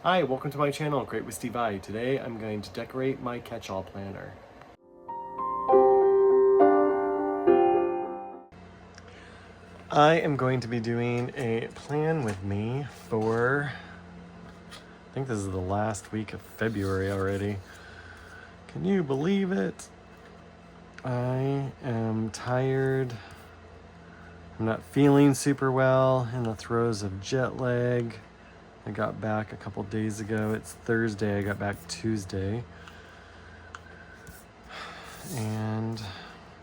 Hi, welcome to my channel, Create with Steve I. Today I'm going to decorate my catch-all planner. I am going to be doing a plan with me for, I think this is the last week of February already. Can you believe it? I am tired. I'm not feeling super well, in the throes of jet lag. I got back a couple days ago. It's Thursday, I got back Tuesday. And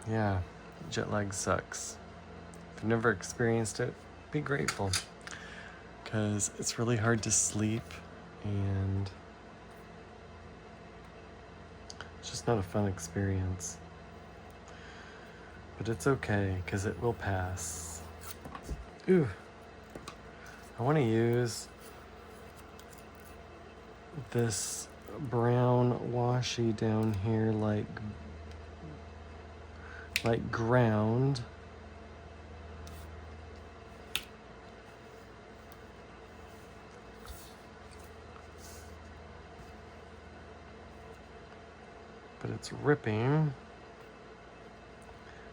yeah, jet lag sucks. If you've never experienced it, be grateful. Because it's really hard to sleep and it's just not a fun experience. But it's okay, because it will pass. Ooh. I want to use this brown washi down here like ground. But it's ripping.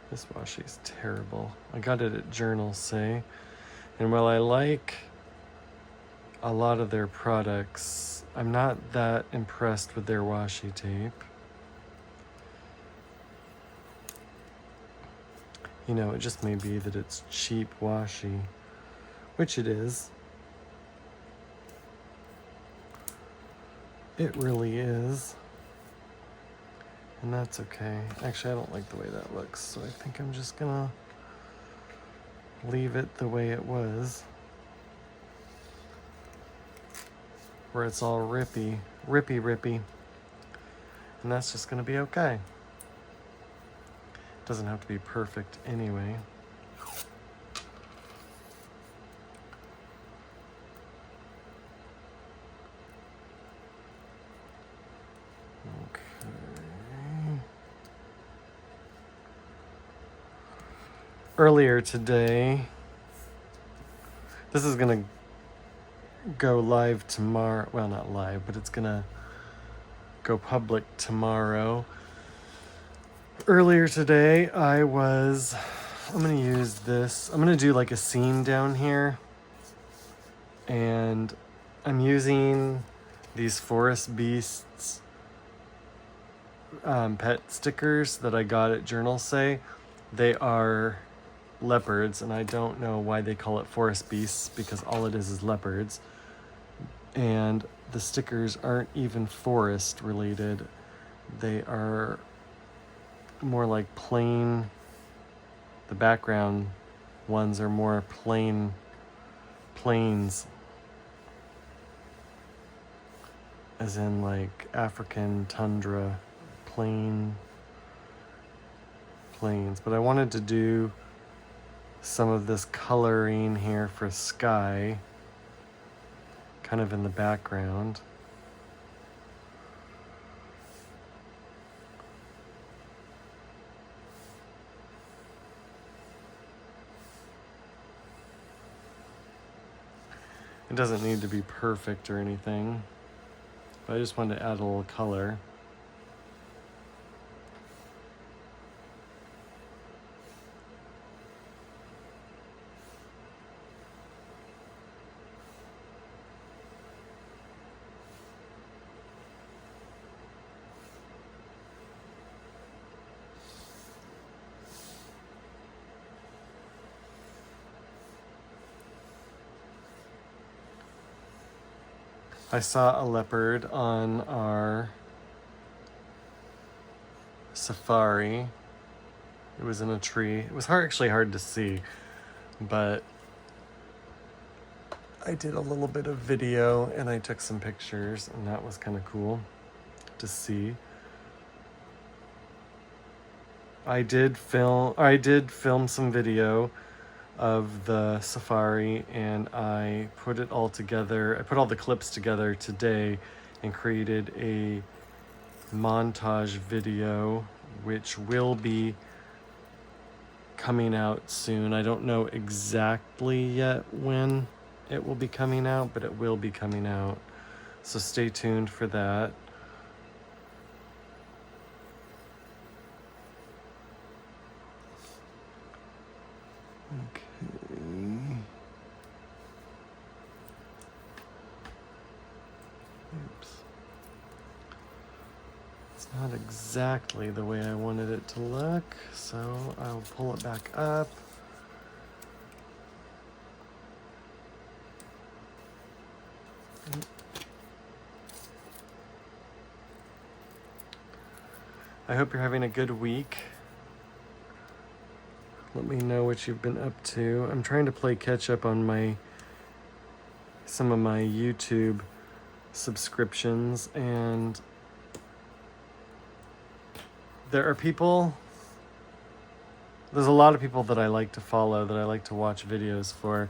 This washi is terrible. I got it at Journal Say. And while I like a lot of their products, I'm not that impressed with their washi tape. You know, it just may be that it's cheap washi, which it is. It really is. And that's okay. Actually, I don't like the way that looks, so I think I'm just gonna leave it the way it was. Where it's all rippy. And that's just gonna be okay. Doesn't have to be perfect anyway. Okay. Earlier today, this is gonna go live tomorrow. Well, not live, but it's gonna go public tomorrow. Earlier today, I'm gonna use this. I'm gonna do like a scene down here. And I'm using these Forest Beasts pet stickers that I got at Journal Say. They are leopards, and I don't know why they call it Forest Beasts, because all it is leopards. And the stickers aren't even forest related. They are more like plain. The background ones are more plains, as in like African tundra, plains. But I wanted to do some of this coloring here for sky, kind of in the background. It doesn't need to be perfect or anything, but I just wanted to add a little color. I saw a leopard on our safari. It was in a tree. It was actually hard to see, but I did a little bit of video and I took some pictures, and that was kind of cool to see. I did film some video of the safari, and I put it all together. I put all the clips together today and created a montage video, which will be coming out soon. I don't know exactly yet when it will be coming out, but it will be coming out. So stay tuned for that. Okay. Oops. It's not exactly the way I wanted it to look, so I'll pull it back up. I hope you're having a good week. Let me know what you've been up to. I'm trying to play catch up on some of my YouTube subscriptions, and there's a lot of people that I like to follow, that I like to watch videos for,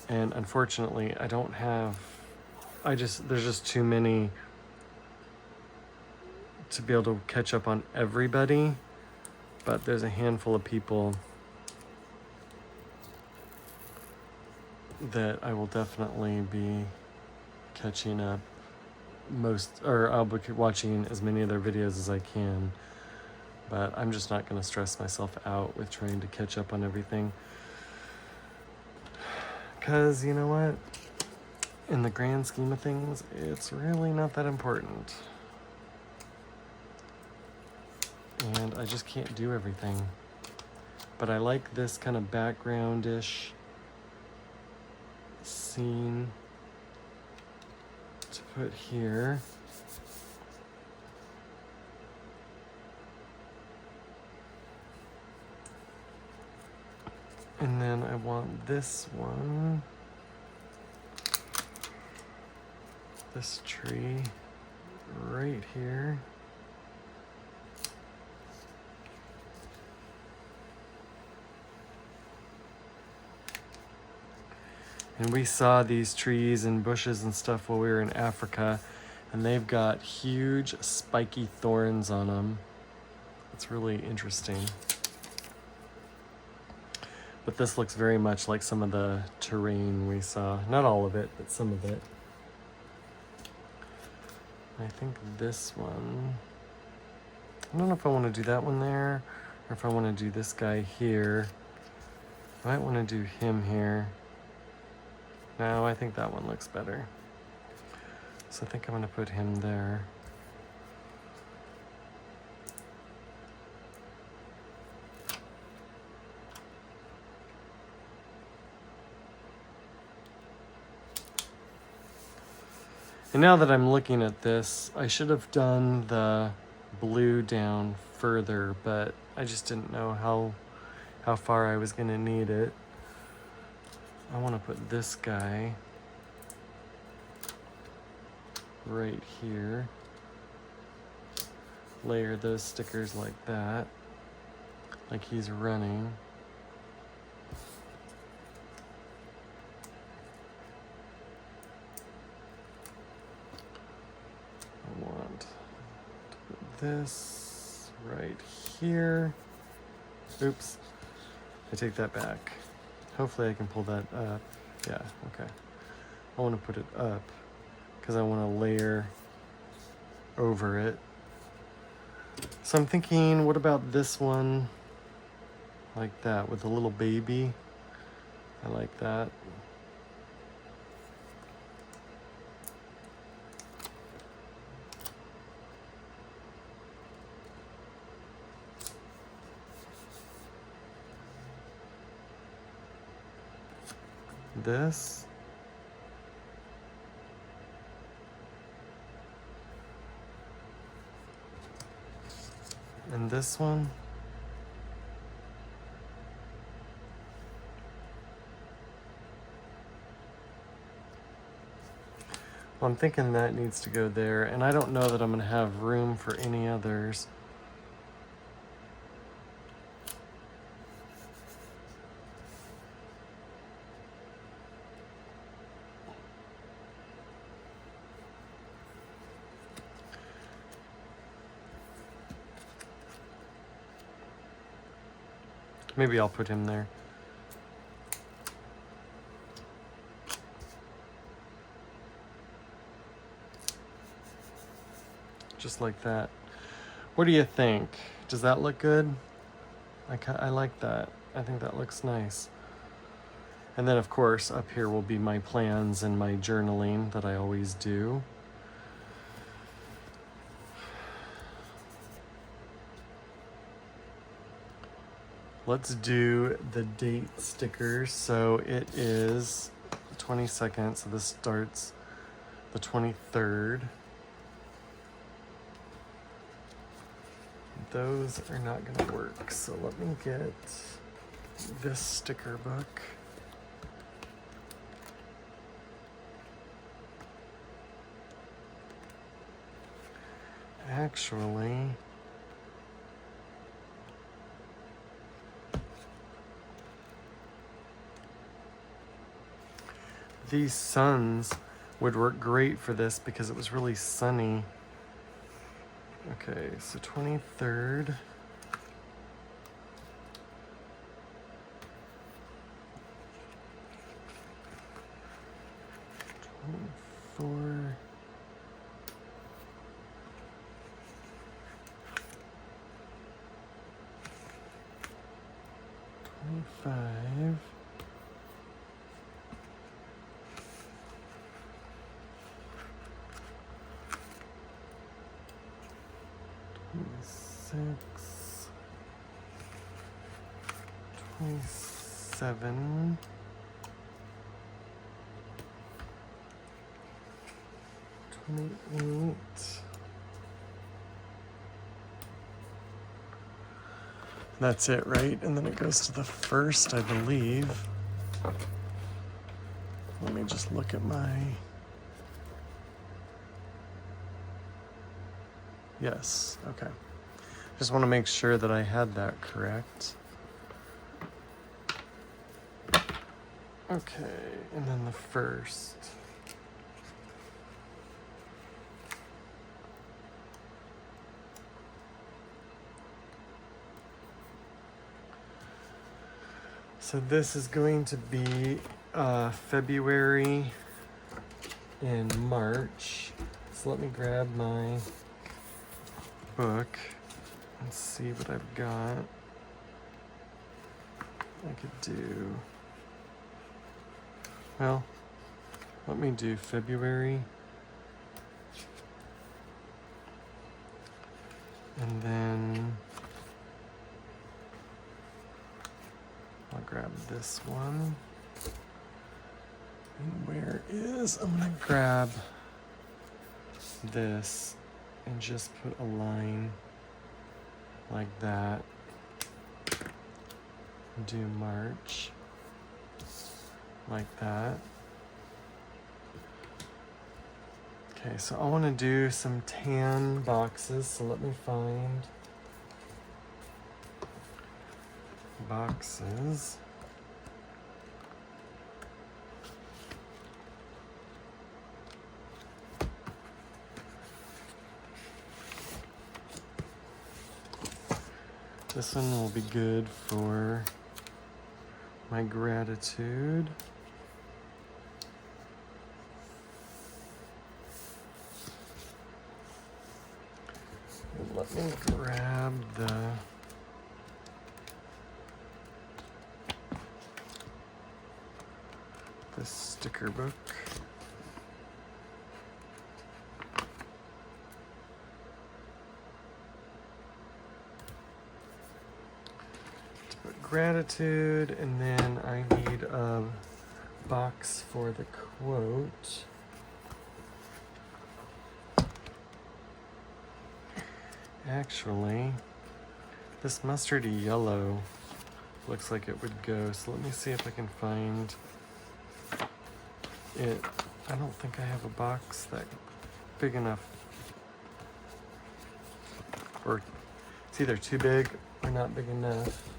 and unfortunately there's just too many to be able to catch up on everybody, but there's a handful of people that I will definitely be catching up I'll be watching as many of their videos as I can, but I'm just not going to stress myself out with trying to catch up on everything, because you know what, in the grand scheme of things, it's really not that important. And I just can't do everything. But I like this kind of background-ish scene to put here. And then I want this one, this tree right here. And we saw these trees and bushes and stuff while we were in Africa, and they've got huge spiky thorns on them. It's really interesting. But this looks very much like some of the terrain we saw. Not all of it, but some of it. I think this one, I don't know if I want to do that one there, or if I want to do this guy here. I might want to do him here. No, I think that one looks better. So I think I'm going to put him there. And now that I'm looking at this, I should have done the blue down further, but I just didn't know how far I was going to need it. I want to put this guy right here. Layer those stickers like that, like he's running. I want to put this right here. Oops, I take that back. Hopefully I can pull that up. Yeah, okay. I want to put it up because I want to layer over it. So I'm thinking, what about this one? Like that, with a little baby. I like that. This. And this one. Well, I'm thinking that needs to go there, and I don't know that I'm going to have room for any others. Maybe I'll put him there. just like that. What do you think? Does that look good? I like that. I think that looks nice. And then of course up here will be my plans and my journaling that I always do. Let's do the date stickers. So it is the 22nd, so this starts the 23rd. Those are not gonna work, so let me get this sticker book. Actually, these suns would work great for this because it was really sunny. Okay, so 23rd. Four. Five. 26, 27, 28. That's it, right? And then it goes to the first, I believe. Let me just look at my... Yes, okay. Just want to make sure that I had that correct. Okay, and then the first. So this is going to be February and March. So let me grab my book and see what I've got. I could do, well, let me do February. And then I'll grab this one. And where is, I'm gonna grab this and just put a line like that. Do March like that. Okay, so I want to do some tan boxes, so let me find boxes. This one will be good for my gratitude. And let me grab the sticker book. Gratitude, and then I need a box for the quote. Actually, this mustardy yellow looks like it would go, so let me see if I can find it. I don't think I have a box that big enough, or it's either too big or not big enough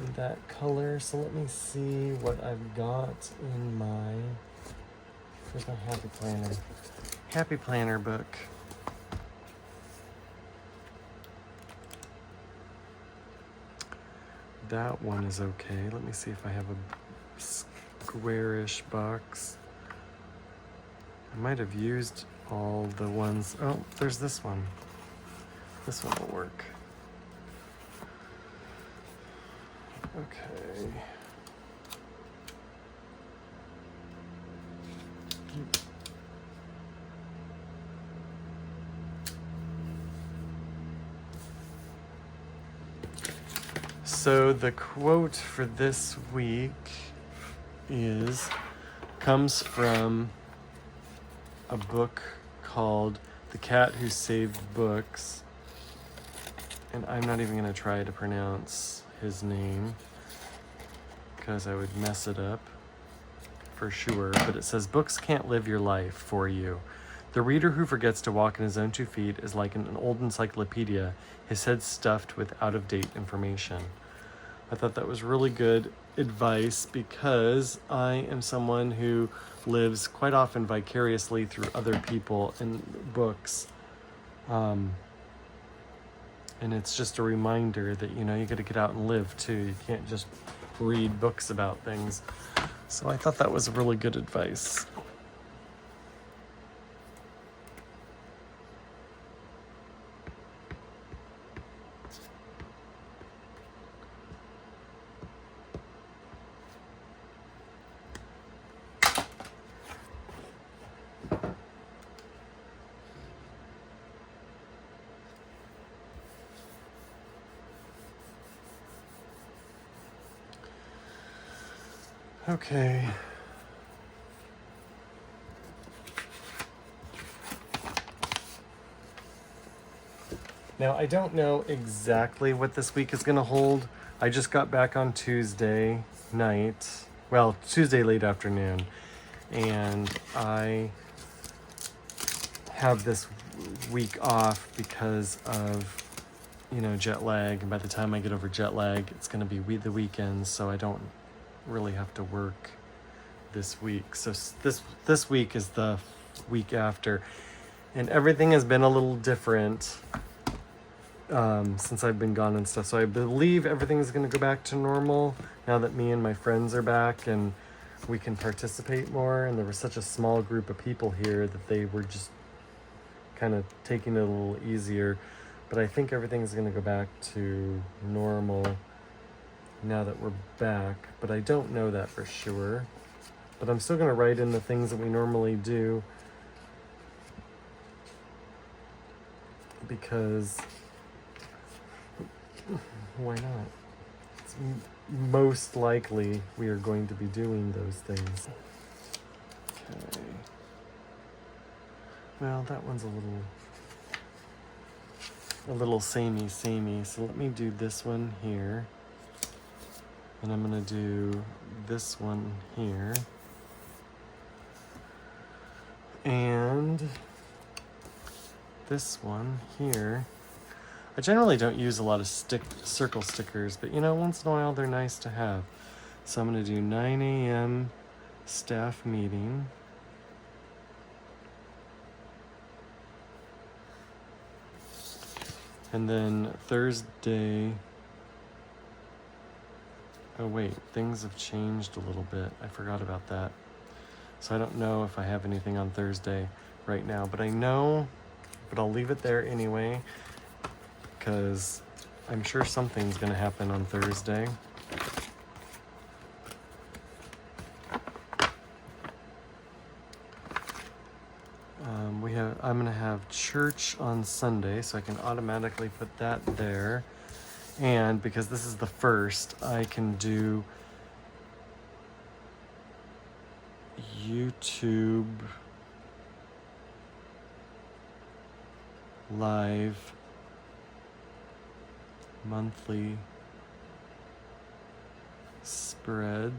in that color. So let me see what I've got in my, where's my happy planner? Happy planner book. That one is okay. Let me see if I have a squarish box. I might have used all the ones. Oh, there's this one. This one will work. Okay. So the quote for this week comes from a book called The Cat Who Saved Books. And I'm not even going to try to pronounce his name because I would mess it up for sure. But it says, books can't live your life for you. The reader who forgets to walk on his own 2 feet is like an old encyclopedia, his head stuffed with out-of-date information. I thought that was really good advice because I am someone who lives quite often vicariously through other people and books. And it's just a reminder that, you got to get out and live too. You can't just read books about things. So I thought that was really good advice. Okay. Now, I don't know exactly what this week is going to hold. I just got back on Tuesday night. Well, Tuesday late afternoon. And I have this week off because of, jet lag. And by the time I get over jet lag, it's going to be the weekend. So I don't really have to work this week. So this week is the week after, and everything has been a little different since I've been gone and stuff. So I believe everything is going to go back to normal now that me and my friends are back and we can participate more. And there was such a small group of people here that they were just kind of taking it a little easier. But I think everything is going to go back to normal now that we're back, but I don't know that for sure. But I'm still going to write in the things that we normally do because why not? It's most likely we are going to be doing those things. Okay. Well, that one's a little samey. So let me do this one here. And I'm going to do this one here. And this one here. I generally don't use a lot of circle stickers, but once in a while they're nice to have. So I'm going to do 9 a.m. staff meeting. And then Thursday... Oh wait, things have changed a little bit. I forgot about that. So I don't know if I have anything on Thursday right now, but I'll leave it there anyway, because I'm sure something's going to happen on Thursday. I'm going to have church on Sunday, so I can automatically put that there. And because this is the first, I can do YouTube live monthly spread.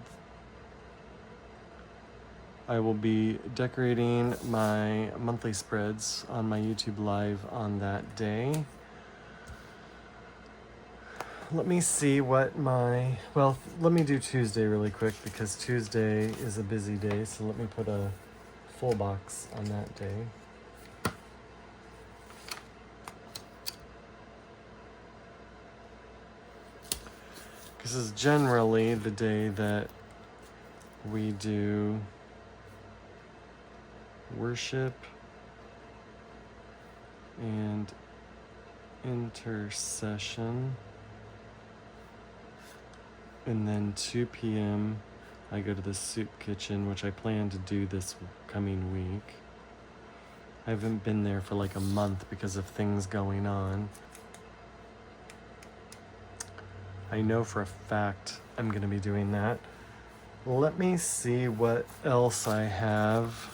I will be decorating my monthly spreads on my YouTube live on that day. Let me see let me do Tuesday really quick because Tuesday is a busy day, so let me put a full box on that day. This is generally the day that we do worship and intercession. And then 2 p.m. I go to the soup kitchen, which I plan to do this coming week. I haven't been there for like a month because of things going on. I know for a fact I'm going to be doing that. Let me see what else I have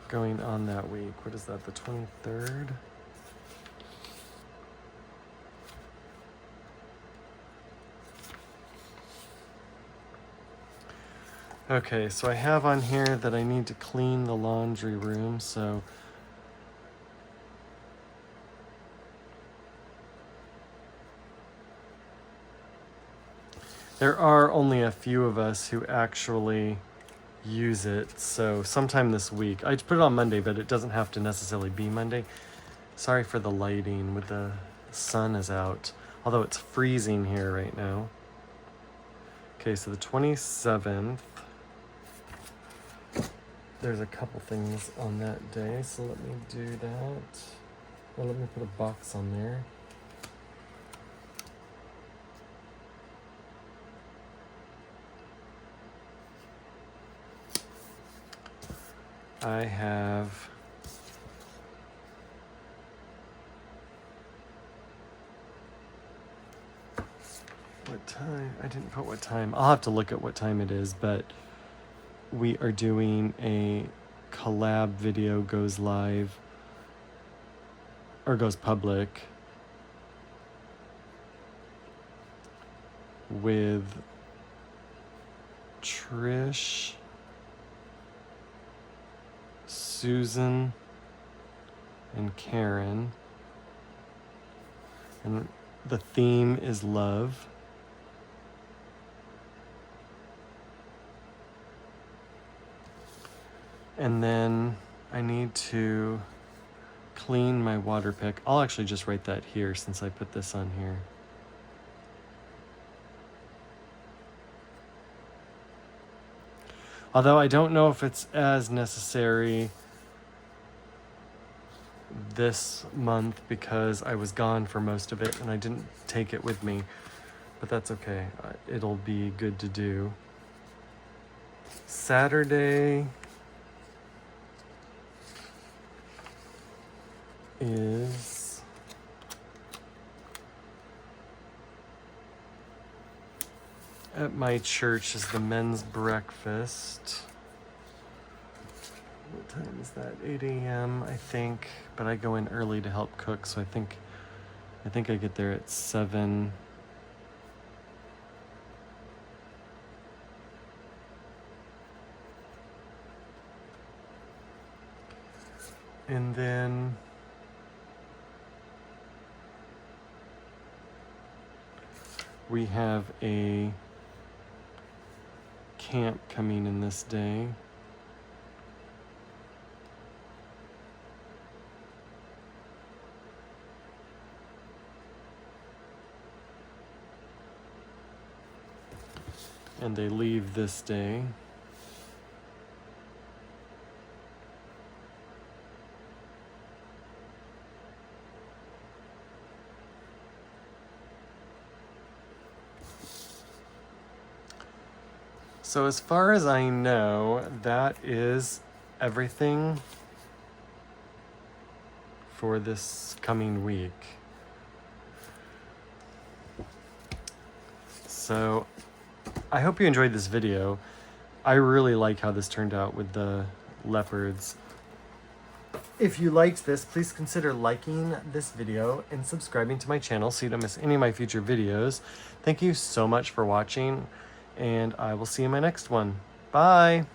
going on that week. What is that, the 23rd? Okay, so I have on here that I need to clean the laundry room, so there are only a few of us who actually use it, so sometime this week. I put it on Monday, but it doesn't have to necessarily be Monday. Sorry for the lighting with the sun is out, although it's freezing here right now. Okay, so the 27th. There's a couple things on that day, so let me do that. Well, let me put a box on there. I have what time? I didn't put what time. I'll have to look at what time it is, but we are doing a collab video goes live or goes public with Trish, Susan, and Karen, and the theme is love. And then I need to clean my water pick. I'll actually just write that here since I put this on here. Although I don't know if it's as necessary this month because I was gone for most of it and I didn't take it with me, but that's okay. It'll be good to do. Saturday is at my church is the men's breakfast. What time is that? 8 a.m. I think, but I go in early to help cook, so I think I get there at 7. And then we have a camp coming in this day. And they leave this day. So as far as I know, that is everything for this coming week. So I hope you enjoyed this video. I really like how this turned out with the leopards. If you liked this, please consider liking this video and subscribing to my channel so you don't miss any of my future videos. Thank you so much for watching, and I will see you in my next one. Bye!